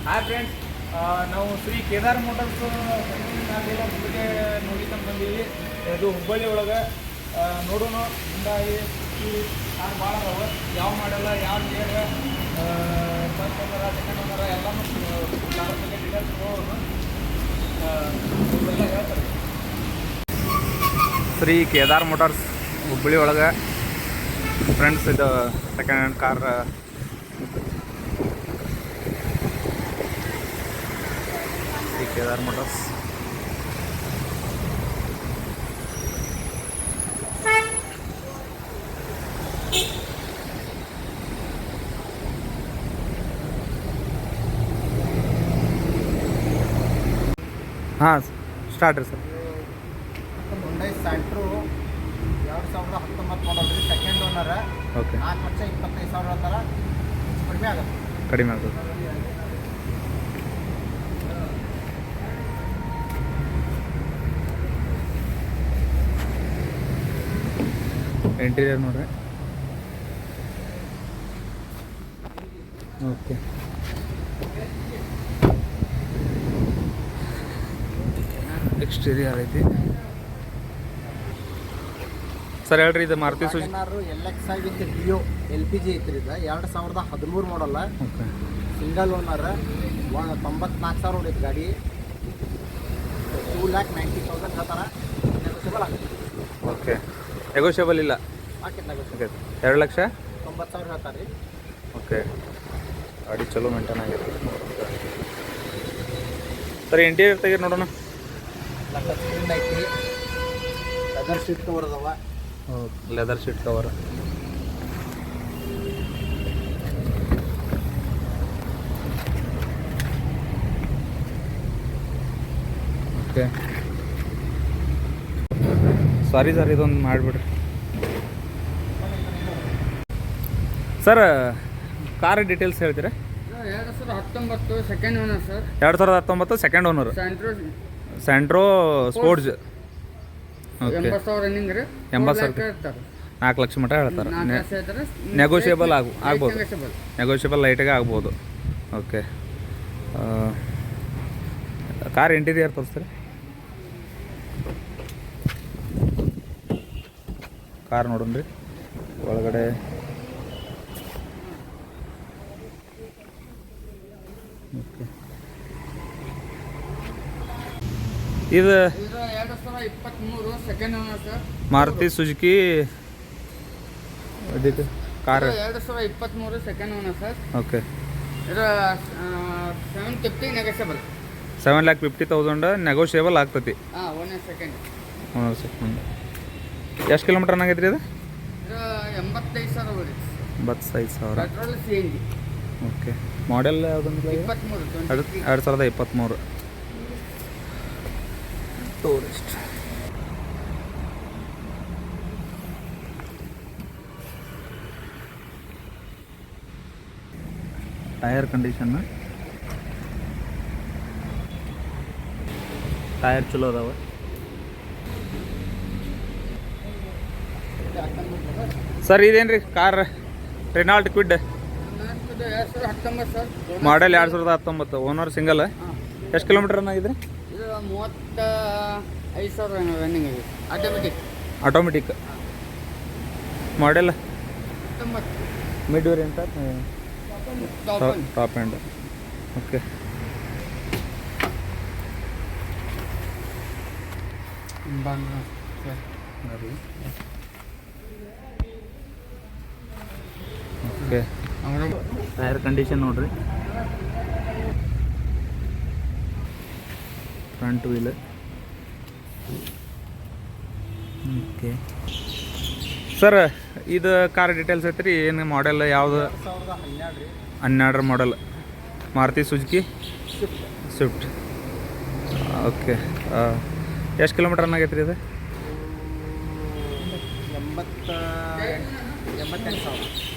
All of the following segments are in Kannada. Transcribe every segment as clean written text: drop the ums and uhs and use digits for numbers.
ಹಾಯ್ ಫ್ರೆಂಡ್ಸ್, ನಾವು ಶ್ರೀ ಕೇದಾರ್ ಮೋಟರ್ಸ್ ಬಗ್ಗೆ ನೋಡ್ಲಿಕ್ಕೆ ಬಂದೀವಿ. ಇದು ಹುಬ್ಬಳ್ಳಿ ಒಳಗೆ ನೋಡೋಣ. ಹಿಂಗಾಗಿ ಈ ಕಾರ್ ಭಾಳ ಅದಾವೆ. ಯಾವ ಮಾಡಲ್ಲ, ಯಾವ ಇಯರ್, ಫಸ್ಟ್ ಓನರ, ಸೆಕೆಂಡ್ ಓನರ ಎಲ್ಲನೂ ಕಾರ್ ಬಗ್ಗೆ ಡೀಟೇಲ್ಸ್ ನೋಡೋಣ. ಇವೆಲ್ಲ ಹೇಳ್ತಾರೆ. ಶ್ರೀ ಕೇದಾರ್ ಮೋಟರ್ಸ್ ಹುಬ್ಬಳ್ಳಿ ಒಳಗೆ ಫ್ರೆಂಡ್ಸ್, ಇದು second hand car. Kedar motors ಹಾಂ, ಸ್ಟಾರ್ಟ್ ರೀ ಸರ್. ಹುಂಡೈ ಸ್ಯಾಂಟ್ರೋ 2019 ಮಾಡಲ್ ರೀ, ಸೆಕೆಂಡ್ ಓನರ್. ಓಕೆ, 4,25,000 ಅಂತಾರ. ಕಡಿಮೆ ಆಗುತ್ತೆ. ಇಂಟೀರಿಯರ್ ನೋಡ್ರಿ. ಓಕೆ, ಎಕ್ಸ್ಟೀರಿಯರ್ ಐತಿ ಸರ್. ಹೇಳ್ರಿ, ಇದು ಮಾರುತಿ ಸುಜುಕಿ LXi ವಿತ್ ಡಿಯೋ LPG ಐತ್ರಿ. ಇದು 2013 ಮಾಡಲ್ಲ. Okay, single owner. 94,000 ಹೊಡೈತಿ ಗಾಡಿ. 2,90,000 ಹೇಳ್ತಾರ. ನೆಗೋಷಿಯಬಲ್ ಆಗುತ್ತೆ. ಓಕೆ, ನೆಗೋಷಿಯಬಲ್ ಇಲ್ಲ. ಓಕೆ, 2,90,000 ಹೇಳ್ತಾರೆ ರೀ. ಓಕೆ, ಗಾಡಿ ಚಲೋ ಮೇಂಟೈನ್ ಆಗೈತಿ ಸರ್. ಇಂಟೀರಿಯರ್ ತೆಗೆ ನೋಡೋಣ. ಸ್ಕ್ರೀನ್ ಐತಿ. ಲೆದರ್ ಸೀಟ್ ಕವರ್ ಅದಾವ. Leather seat cover. Okay, sorry sir, ಇದೊಂದು ಮಾಡಿಬಿಡ್ರಿ ಸರ್. ಕಾರ್ ಡೀಟೇಲ್ಸ್ ಹೇಳ್ತೀರಾ? 2019 second owner sir. 2019 second owner. Santro sports. Okay, 80,000 running ರೀ. 80,000, 4 ಲಕ್ಷ ಮಟ್ಟ ಹೇಳ್ತಾರೆ. ನೆಗೋಷಿಯಬಲ್ ಆಗ್ಬೋದು. ನೆಗೋಷಿಯಬಲ್ ಲೈಟಾಗೆ ಆಗ್ಬೋದು. ಓಕೆ, ಕಾರ್ ಇಂಟೀರಿಯರ್ ತೋರಿಸ್ತೀರಿ? ಕಾರ್ ನೋಡೋಣ ರೀ ಒಳಗಡೆ. ಓಕೆ, ಇದು 2023 second owner sir. Maruti Suzuki car. 2023 second owner sir. Okay, ಇದು 750 ನೆಗೋಷಿಯಬಲ್. 7,50,000 ನೆಗೋಷಿಯಬಲ್ ಆಗ್ತತಿ. ಹಾಂ, ಓನರ್ ಸೆಕೆಂಡ್. ಎಷ್ಟು ಕಿಲೋಮೀಟರ್ ಆಗೈತೆ ರೀ ಇದು? 85,000 ಹೊಡೈತಿ. 85,000. Petrol CNG. ಓಕೆ, ಮಾಡೆಲ್ ಯಾವುದೊಂದು? 2023 ಟೂರಿಸ್ಟ್. ಟೈರ್ ಕಂಡೀಷನ್, ಟೈರ್ ಚಲೋ ಅದಾವ. ಸರ್, ಇದೇನು ರೀ car? Renault Kwid 2019 sir. Model 2019. Owner single. ಎಷ್ಟು ಕಿಲೋಮೀಟರ್ ಆಗಿದೆ? ಇದು 35,000 ರನ್ನಿಂಗ್ ಆಗಿದೆ. Automatic. Model 19 mid variant, top end. Okay, okay. Tyre condition ನೋಡ್ರಿ. Front wheel. ಓಕೆ ಸರ್, ಇದು ಕಾರ್ ಡೀಟೇಲ್ಸ್ ಐತ್ರಿ? ಏನು ಮಾಡೆಲ್ ಯಾವುದು? 2012 model Maruti Suzuki Swift. Okay, ಎಷ್ಟು ಕಿಲೋಮೀಟರ್ ಆಗೈತೆ ರೀ ಇದು?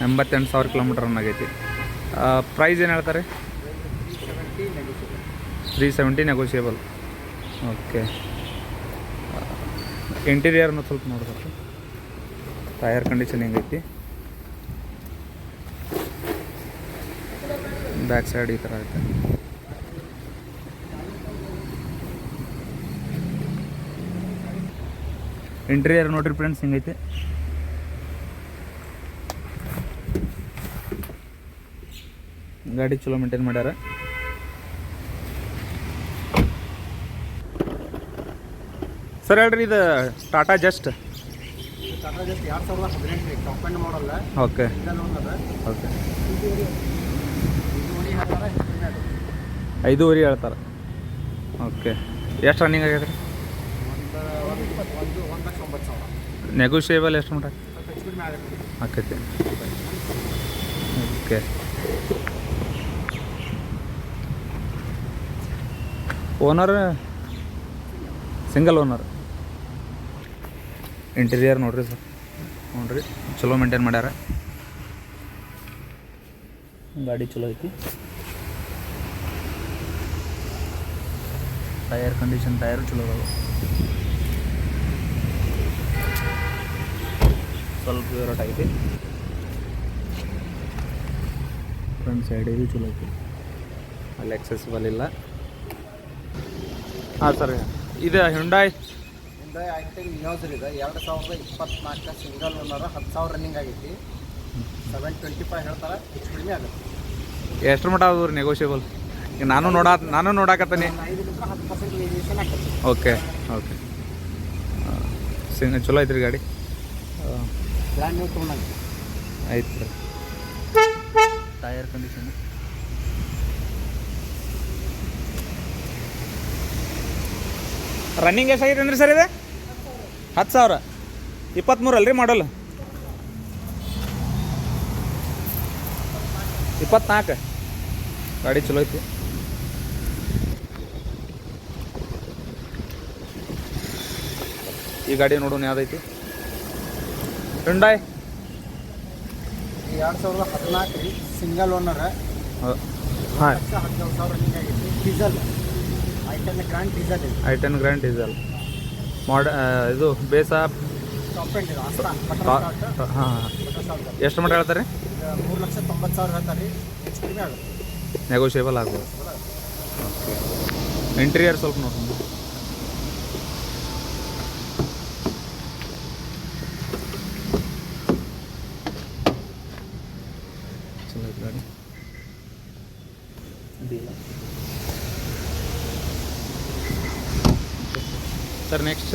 88,000 ಕಿಲೋಮೀಟರ್ ಆಗೈತಿ. ಪ್ರೈಸ್ ಏನು ಹೇಳ್ತಾರೆ? 370 ನೆಗೋಷಿಯಬಲ್. ಓಕೆ, ಇಂಟೀರಿಯರ್ನು ಸ್ವಲ್ಪ ನೋಡ್ಬೇಕು. ಟೈರ್ ಕಂಡೀಷನ್ ಹೆಂಗೈತಿ? ಬ್ಯಾಕ್ ಸೈಡ್ ಈ ಥರ ಐತೆ. ಇಂಟೀರಿಯರ್ ನೋಡ್ರಿ ಫ್ರೆಂಡ್ಸ್ ಹಿಂಗೈತಿ. ಗಾಡಿ ಚಲೋ ಮೇಂಟೈನ್ ಮಾಡ್ಯಾರ. ಸರ್ ಹೇಳ್ರಿ, ಇದು ಟಾಟಾ ಜಸ್ಟ್ ಟಾಟಾ ಜಸ್ಟ್ 2018 ರೀ, ಟಾಪ್ ಎಂಡ್ ಮಾಡಲ್ಲ. Okay single owner. ಓಕೆ. ಇದು 5.5 ನೋಡಿ ಹೇಳ್ತಾರೆ, ಹೇಳ್ತಾರೆ. ಓಕೆ. ಎಷ್ಟು ರನ್ನಿಂಗ್ ಆಗ್ಯದ ರೀ? 1,90,000. ನೆಗೋಷಿಯೇಬಲ್ ಎಷ್ಟು ಮಟ್ಟ ಹೆಚ್ಚು ಕಡಿಮೆ ಆಗುತ್ತೆ. ಆಕೈತಿ? Okay. Owner single owner. Interior ನೋಡ್ರಿ ಸರ್, ನೋಡ್ರಿ ಚಲೋ ಮೇಂಟೈನ್ ಮಾಡ್ಯಾರ. ಗಾಡಿ ಚಲೋ ಐತಿ. ಟೈರ್ ಕಂಡೀಷನ್, ಟೈರು ಚಲೋ ಅದಾವ. ಸ್ವಲ್ಪ ವಿವರ ಐತಿ. ಫ್ರಂಟ್ ಸೈಡ್ ಇದು ಚಲೋ ಐತಿ, ಅಲ್ಲಿ ಎಕ್ಸೆಸಿಬಲ್ ಇಲ್ಲ. ಹಾಂ ಸರ್, ಇದು ಹ್ಯುಂಡಾಯ್ ಐ10 ನಿಯೋಸ್ ಇದೆ. 2024 ಸಿಂಗಲ್ ಓನರ್, 10,000 ರನ್ನಿಂಗ್ ಆಗೈತಿ. 725 ಹೇಳ್ತಾರೆ, ಹೆಚ್ಚು ಕಡಿಮೆ ಆಗುತ್ತೆ. ಎಷ್ಟ್ರ ಮಟ್ಟ ಅದು ರೀ ನೆಗೋಷಿಯಬಲ್? ಈಗ ನಾನು ನೋಡಾಕತ್ತೀನಿ. 5% ವೇರಿಯೇಷನ್ ಆಗ್ತದೆ. Okay okay. ಚಲೋ ಐತ್ರಿ ಗಾಡಿ. ಬ್ರ್ಯಾಂಡ್ ನ್ಯೂ ತೊಗೊಂಡಂಗೆ ಆಯ್ತು ಸರ್. ಟೈರ್ ಕಂಡೀಷನ್ ರನ್ನಿಂಗ್ ಎಷ್ಟಾಗೈತೆ ಅಂದ್ರಿ ಸರ್ ಇದು? 10,000. 23 ಅಲ್ರಿ ಮಾಡಲ್? 24. ಗಾಡಿ ಚಲೋ ಐತಿ. ಈ ಗಾಡಿ ನೋಡೋಣ ಯಾವ್ದೈತಿ? ಹ್ಯುಂಡಾಯ್ 2014 ರೀ, ಸಿಂಗಲ್ ಓನರ್. ಹಾಂ, 17,000 ರನ್ನಿಂಗ್ ಆಗೈತಿ. ಡೀಸೆಲ್ ಐ10 ಗ್ರ್ಯಾಂಡ್ ಡೀಸೆಲ್ ಇದೆ. i10 ಗ್ರ್ಯಾಂಡ್ ಡೀಸೆಲ್ ಇದು ಬೇಸ. ಟಾಪ್ ಎಂಡ್ ಇದೆ. ಅಸ್ತ್ರ ಬಟರ್ ಹಾಂ. ಎಷ್ಟು ಮಟ್ಟ ಹೇಳ್ತಾರೆ? 3,90,000 ಹೇಳ್ತಾರೆ ರೀ, ಹೆಚ್ಚು ಕಡಿಮೆ ಆಗುತ್ತೆ. ನೆಗೋಷಿಯೇಬಲ್ ಆಗ್ಬೋದು. ಓಕೆ. ಇಂಟೀರಿಯರ್ ಸ್ವಲ್ಪ ನೋಡ್ಕೊಂಡು ಚಲೋ ಐತೆ ಗಾಡಿ. ಸರ್ ನೆಕ್ಸ್ಟ್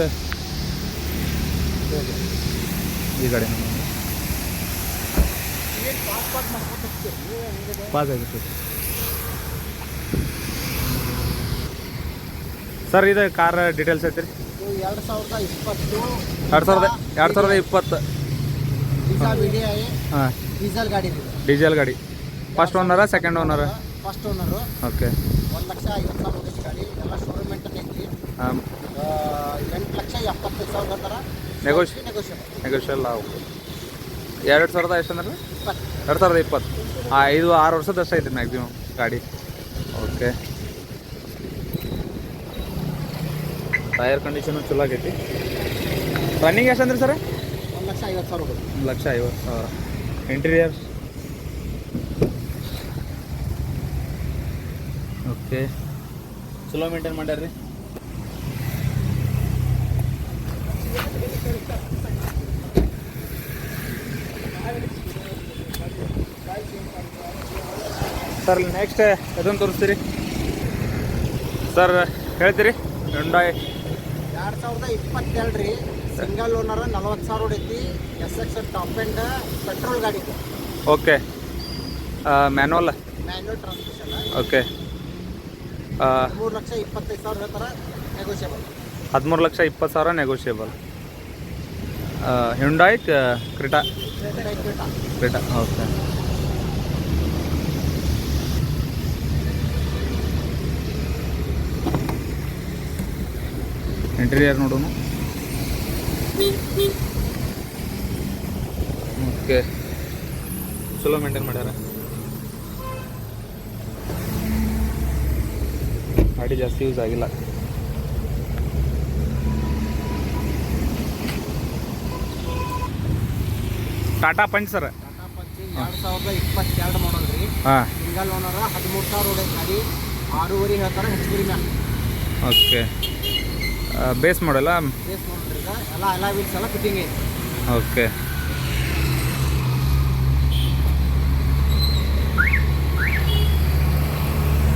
ಈ ಗಾಡಿ ಪಾಸ್ ಆಗುತ್ತೆ ಸರ್. ಇದು ಕಾರ್ ಡೀಟೇಲ್ಸ್ ಐತ್ರಿ? ಇದು 2020 2020 ವೀಸಾ VDI ಹಾಂ, ಡೀಸೆಲ್ ಗಾಡಿ ಇದೆ. ಡೀಸೆಲ್ ಗಾಡಿ. ಫಸ್ಟ್ ಓನರ ಸೆಕೆಂಡ್ ಓನರ? First owner. ಓಕೆ. 1,50,000 ಹೊಡೆದ ಗಾಡಿ, ಎಲ್ಲ ಶೋರೂಮ್ ಮೇಂಟೈನ್ ಐತಿ. ಹಾಂ. 8,75,000 ಹೇಳ್ತಾರೆ. ನೆಗೋಷಿಯಲ್ ಆಗ್ಬೋದು. 2,000 ಎಷ್ಟು ಅಂದ್ರೆ? 2020. 5-6 ವರ್ಷದಷ್ಟು ಐತಿ ಮ್ಯಾಕ್ಸಿಮಮ್ ಗಾಡಿ. ಓಕೆ. ಟೈರ್ ಕಂಡೀಷನು ಚಲೋ ಆಗೈತಿ. ರನ್ನಿಂಗ್ ಎಷ್ಟು ಅಂದ್ರೆ ಸರ್? 1,50,000 1,50,000. ಇಂಟೀರಿಯರ್ ಓಕೆ, ಚಲೋ ಮೇಂಟೈನ್ ಮಾಡ್ಯಾರ ರೀ. ಸರ್ ನೆಕ್ಸ್ಟ್ ಅದನ್ನು ತೋರಿಸ್ತೀರಿ ಸರ್? ಹೇಳ್ತೀರಿ? ಹ್ಯುಂಡಾಯ್ 2022 ರೀ, single owner, 40,000 ಹೊಡೈತಿ. SX top end petrol ಗಾಡಿ. ಓಕೆ. Manual transmission. ಓಕೆ. 13,25,000 ಹೇಳ್ತಾರೆ, negotiable. 13,20,000 negotiable. Hyundai Creta. Okay. Interior ನೋಡೋಣ. ಓಕೆ, ಚಲೋ ಮೇಂಟೈನ್ ಮಾಡ್ಯಾರ. ಗಾಡಿ ಜಾಸ್ತಿ ಯೂಸ್ ಆಗಿಲ್ಲ. Tata punch sir? Tata punch 2022 ಮಾಡಲ್ ರೀ. ಹಾಂ. ಸಿಂಗಲ್ ಓನರ್, 13,000 ಹೊಡೈತಿ ಗಾಡಿ. 6.5 ಹೇಳ್ತಾರೆ, ಹೆಚ್ಚು ಕಡಿಮೆ. ಓಕೆ. ಬೇಸ್ ಮಾಡಲ್ಲ. ಬೇಸ್ ನೋಡ್ರಿ ಈಗ ಎಲ್ಲ ವೀಲ್ಸ್ ಎಲ್ಲ ಫಿಟ್ಟಿಂಗ್ ಐತಿ. ಓಕೆ.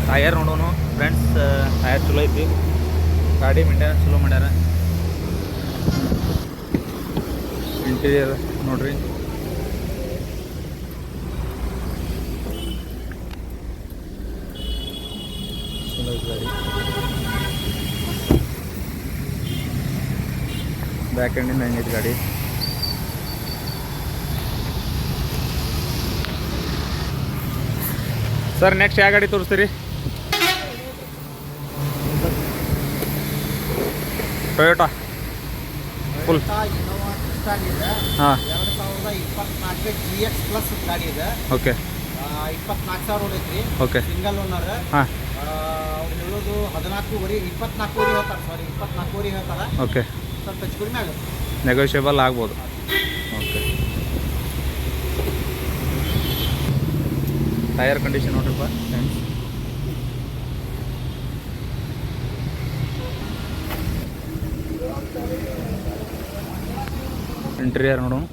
ಟಯರ್ ನೋಡೋನು ಫ್ರೆಂಡ್ಸ್, ಟಯರ್ ಚಲೋ ಐತಿ, ಗಾಡಿ ಮೇಂಟೆನೆನ್ಸ್ ಚಲೋ ಮಾಡ್ಯಾರ. ಇಂಟೀರಿಯರ್ ನೋಡ್ರಿ, ಚಲೋ ಐತಿ ಗಾಡಿ. ಬ್ಯಾಕ್ ಎಂಡಿಂದ ಹೆಂಗೈತಿ ಗಾಡಿ. ಸರ್ ನೆಕ್ಸ್ಟ್ ಯಾವ ಗಾಡಿ ತೋರಿಸ್ತೀರಿ? Toyota full. ಇನೋವಾ ಕ್ರಿಸ್ಟಾ ಇದೆ. ಹಾಂ. 2024 GX ಪ್ಲಸ್ ಗಾಡಿ ಇದೆ. ಓಕೆ. 24,000 ಹೊಡೈತ್ರಿ. ಓಕೆ. Single owner. ಹಾಂ. ಅವ್ರು ಹೇಳೋದು 14,500 ಹೇಳ್ತಾರೆ. ಸಾರಿ 24,500 ಹೇಳ್ತಾರೆ. ಓಕೆ. ಸ್ವಲ್ಪ ಹೆಚ್ಚು ಕಡಿಮೆ ಆಗುತ್ತೆ. ನೆಗೋಷಿಯಬಲ್ ಆಗ್ಬೋದು. ಓಕೆ. ಟೈರ್ ಕಂಡೀಷನ್ ನೋಡ್ರಿಪ್ಪ ಫ್ರೆಂಡ್ಸ್. ಇಂಟೀರಿಯರ್ ನೋಡೋಣ.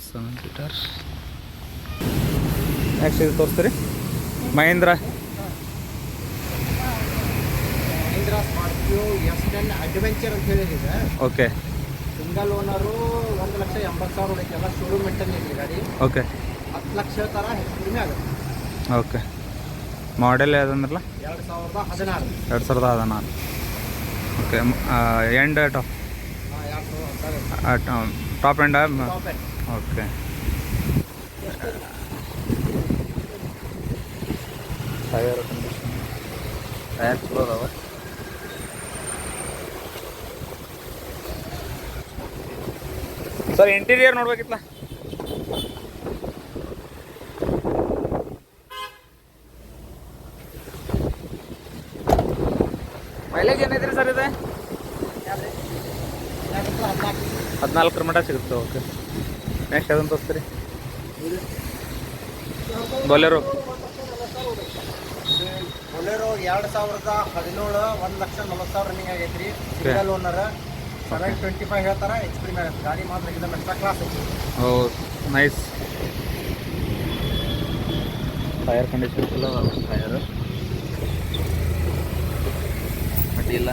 7 ಸೀಟರ್. ನೆಕ್ಸ್ಟ್ ಇದು ತೋರಿಸ್ತೀರಿ? ಮಹೇಂದ್ರ ಸ್ಕಾರ್ಪಿಯೋ S10 ಅಡ್ವೆಂಚರ್ ಅಂತ ಹೇಳಿದ್ರೆ. ಓಕೆ. Single owner 1,80,000 ಹೊಡೈತಿ. ಎಲ್ಲ ಶೋರೂಮ್ ಮೇಂಟೈನ್ ಐತಿ ಗಾಡಿ. ಓಕೆ. 10 ಲಕ್ಷ ಥರ ಹೆಚ್ಚು ಕಡಿಮೆ ಆಗುತ್ತೆ. ಓಕೆ. ಮಾಡೆಲ್ ಯಾವುದಂದ್ರಲ್ಲ? 2016. 2016. Okay. End top 2016 top end. Top end. Okay. Tyre condition, tyre ಚಲೋ ಅದಾವ. ಸರ್ ಇಂಟೀರಿಯರ್ ನೋಡ್ಬೇಕಿತ್ತಲ್ಲ? ಮೈಲೇಜ್ ಏನೈತ್ರಿ ಸರ್ ಇದೆ? 14 ಮಟ ಸಿಗುತ್ತೆ. ಓಕೆ. ನೆಕ್ಸ್ಟ್ ಅದನ್ನು ತೋರಿಸ್ತೀರಿ? ಬೊಲೆರೋ. ಬೊಲೆರೋ 2017 1,40,000 ರನ್ನಿಂಗ್ ಆಗೈತ್ರಿ. Single owner. 725 ಹೇಳ್ತಾರೆ. ಹೆಚ್ಚು ಕಡಿಮೆ ಆಗುತ್ತೆ. ಗಾಡಿ ಮಾತ್ರ ಇದನ್ನ ಎಕ್ಸ್ಟ್ರಾ ಕ್ಲಾಸ್ ಐತಿ. ಓ ನೈಸ್. ಟಯರ್ ಕಂಡೀಷನ್ ಚಲೋ ಅದಾವ. ಟಯರ್ ಅಡ್ಡಿಲ್ಲ.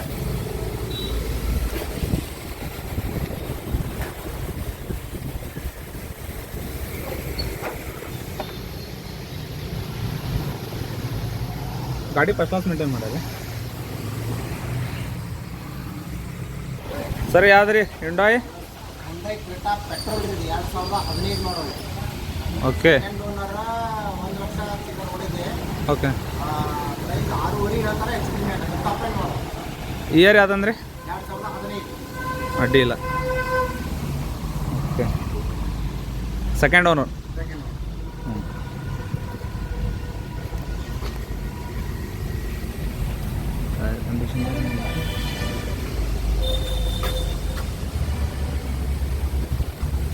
ಗಾಡಿ ಫಸ್ಟ್ ಕ್ಲಾಸ್ ಮೇಂಟೈನ್ ಮಾಡ್ಯಾರ ಸರ್. ಯಾವ್ದು ರೀ? Hyundai ಕ್ರೆಟಾ ಪೆಟ್ರೋಲ್ ಇದೆ. 2015 model. Okay. Second owner 1 lakh ಚಿಲ್ಲರೆ ಹೊಡಿದೆ. ಓಕೆ. ಪ್ರೈಸ್ 6.5 ಹೇಳ್ತಾರೆ. ಹೆಚ್ಚು ಕಡಿಮೆ ಆಗುತ್ತೆ. Top end model. ಇಯರ್ ಯಾವುದಂದ್ರಿ? 2015. ಅಡ್ಡಿ ಇಲ್ಲ. Okay. Second owner. Second condition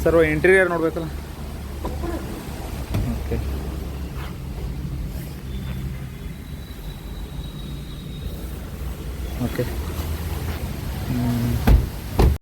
sir interior ನೋಡ್ಬೇಕಲ್ಲ?